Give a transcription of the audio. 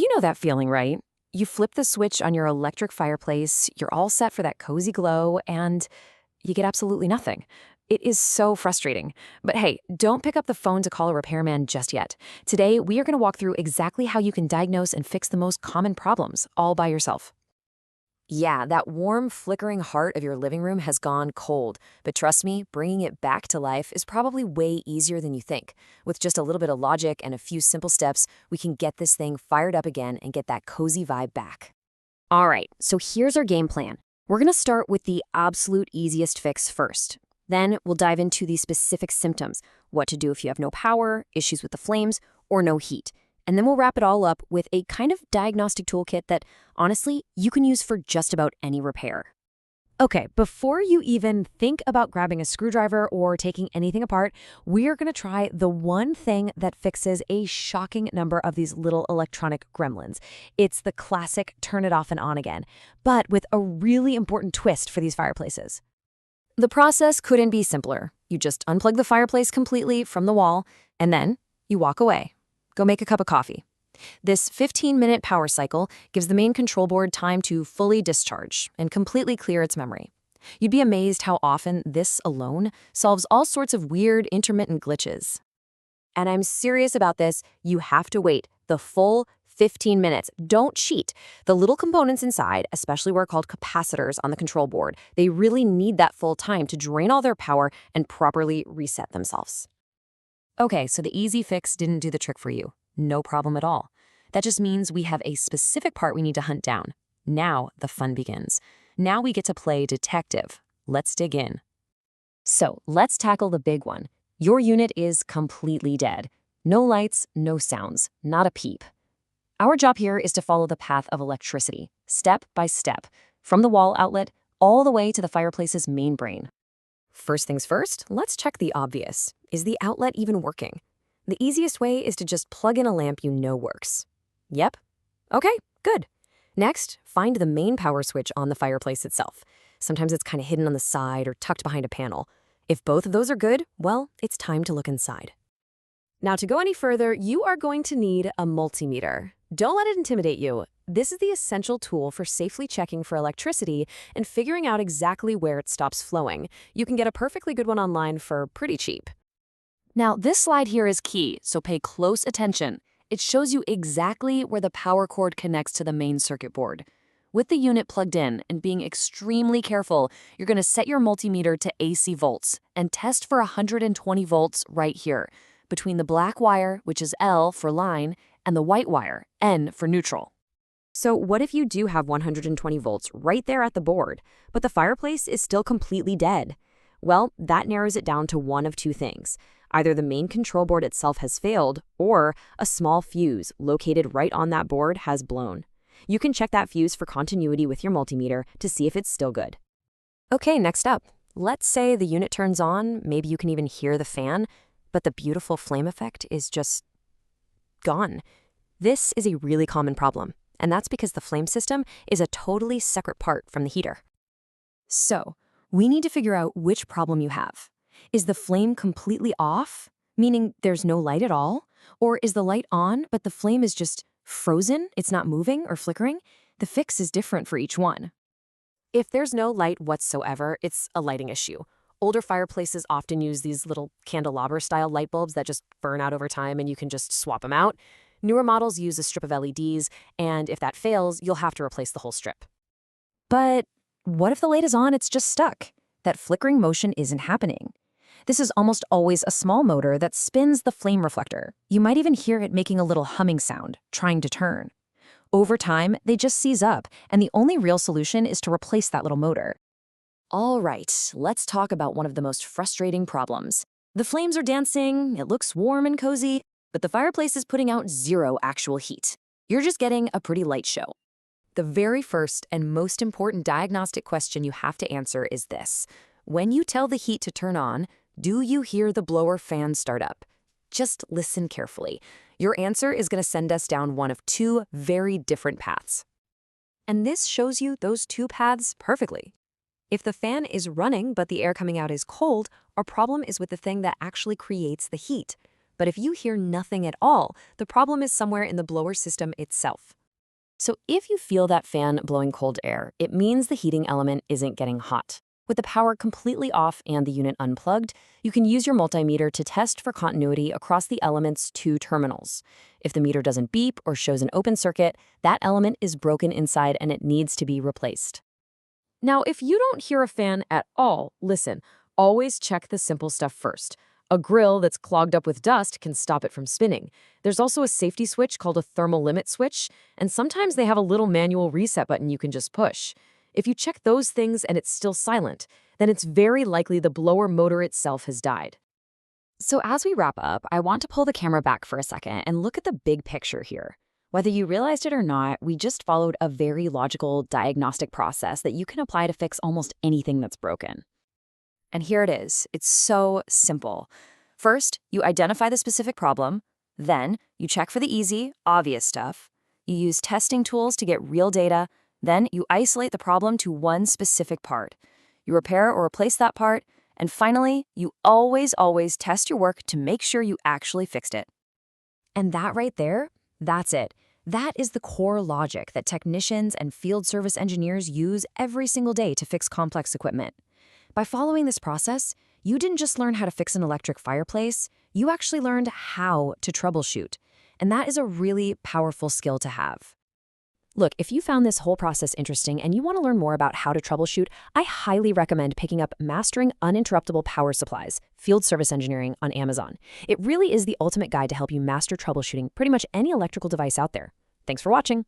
You know that feeling, right? You flip the switch on your electric fireplace, you're all set for that cozy glow, and you get absolutely nothing. It is so frustrating. But hey, don't pick up the phone to call a repairman just yet. Today, we are going to walk through exactly how you can diagnose and fix the most common problems all by yourself. Yeah, that warm, flickering heart of your living room has gone cold. But trust me, bringing it back to life is probably way easier than you think. With just a little bit of logic and a few simple steps, we can get this thing fired up again and get that cozy vibe back. All right, so here's our game plan. We're going to start with the absolute easiest fix first. Then we'll dive into the specific symptoms, what to do if you have no power, issues with the flames, or no heat. And then we'll wrap it all up with a kind of diagnostic toolkit that, honestly, you can use for just about any repair. Okay, before you even think about grabbing a screwdriver or taking anything apart, we are going to try the one thing that fixes a shocking number of these little electronic gremlins. It's the classic turn it off and on again, but with a really important twist for these fireplaces. The process couldn't be simpler. You just unplug the fireplace completely from the wall, and then you walk away. Go make a cup of coffee. This 15-minute power cycle gives the main control board time to fully discharge and completely clear its memory. You'd be amazed how often this alone solves all sorts of weird intermittent glitches. And I'm serious about this, you have to wait the full 15 minutes. Don't cheat. The little components inside, especially what are called capacitors on the control board, they really need that full time to drain all their power and properly reset themselves. Okay, so the easy fix didn't do the trick for you. No problem at all. That just means we have a specific part we need to hunt down. Now the fun begins. Now we get to play detective. Let's dig in. So let's tackle the big one. Your unit is completely dead. No lights, no sounds, not a peep. Our job here is to follow the path of electricity, step by step, from the wall outlet all the way to the fireplace's main brain. First things first, let's check the obvious. Is the outlet even working? The easiest way is to just plug in a lamp you know works. Yep. Okay, good. Next, find the main power switch on the fireplace itself. Sometimes it's kind of hidden on the side or tucked behind a panel. If both of those are good, well, it's time to look inside. Now, to go any further, you are going to need a multimeter. Don't let it intimidate you. This is the essential tool for safely checking for electricity and figuring out exactly where it stops flowing. You can get a perfectly good one online for pretty cheap. Now, this slide here is key, so pay close attention. It shows you exactly where the power cord connects to the main circuit board. With the unit plugged in and being extremely careful, you're going to set your multimeter to AC volts and test for 120 volts right here, between the black wire, which is L for line, and the white wire, N for neutral. So what if you do have 120 volts right there at the board, but the fireplace is still completely dead? Well, that narrows it down to one of two things. Either the main control board itself has failed, or a small fuse located right on that board has blown. You can check that fuse for continuity with your multimeter to see if it's still good. Okay, next up. Let's say the unit turns on, maybe you can even hear the fan, but the beautiful flame effect is just gone. This is a really common problem, and that's because the flame system is a totally separate part from the heater. So, we need to figure out which problem you have. Is the flame completely off, meaning there's no light at all? Or is the light on, but the flame is just frozen, it's not moving or flickering? The fix is different for each one. If there's no light whatsoever, it's a lighting issue. Older fireplaces often use these little candelabra-style light bulbs that just burn out over time and you can just swap them out. Newer models use a strip of LEDs, and if that fails, you'll have to replace the whole strip. But what if the light is on, it's just stuck? That flickering motion isn't happening. This is almost always a small motor that spins the flame reflector. You might even hear it making a little humming sound, trying to turn. Over time, they just seize up, and the only real solution is to replace that little motor. All right, let's talk about one of the most frustrating problems. The flames are dancing, it looks warm and cozy, but the fireplace is putting out zero actual heat. You're just getting a pretty light show. The very first and most important diagnostic question you have to answer is this. When you tell the heat to turn on, do you hear the blower fan start up? Just listen carefully. Your answer is going to send us down one of two very different paths. And this shows you those two paths perfectly. If the fan is running but the air coming out is cold, our problem is with the thing that actually creates the heat. But if you hear nothing at all, the problem is somewhere in the blower system itself. So if you feel that fan blowing cold air, it means the heating element isn't getting hot. With the power completely off and the unit unplugged, you can use your multimeter to test for continuity across the element's 2 terminals. If the meter doesn't beep or shows an open circuit, that element is broken inside and it needs to be replaced. Now, if you don't hear a fan at all, listen, always check the simple stuff first. A grill that's clogged up with dust can stop it from spinning. There's also a safety switch called a thermal limit switch, and sometimes they have a little manual reset button you can just push. If you check those things and it's still silent, then it's very likely the blower motor itself has died. So as we wrap up, I want to pull the camera back for a second and look at the big picture here. Whether you realized it or not, we just followed a very logical diagnostic process that you can apply to fix almost anything that's broken. And here it is. It's so simple. First, you identify the specific problem. Then, you check for the easy, obvious stuff. You use testing tools to get real data. Then, you isolate the problem to one specific part. You repair or replace that part. And finally, you always test your work to make sure you actually fixed it. And that right there, that's it. That is the core logic that technicians and field service engineers use every single day to fix complex equipment. By following this process, you didn't just learn how to fix an electric fireplace, you actually learned how to troubleshoot. And that is a really powerful skill to have. Look, if you found this whole process interesting and you want to learn more about how to troubleshoot, I highly recommend picking up Mastering Uninterruptible Power Supplies, Field Service Engineering on Amazon. It really is the ultimate guide to help you master troubleshooting pretty much any electrical device out there. Thanks for watching.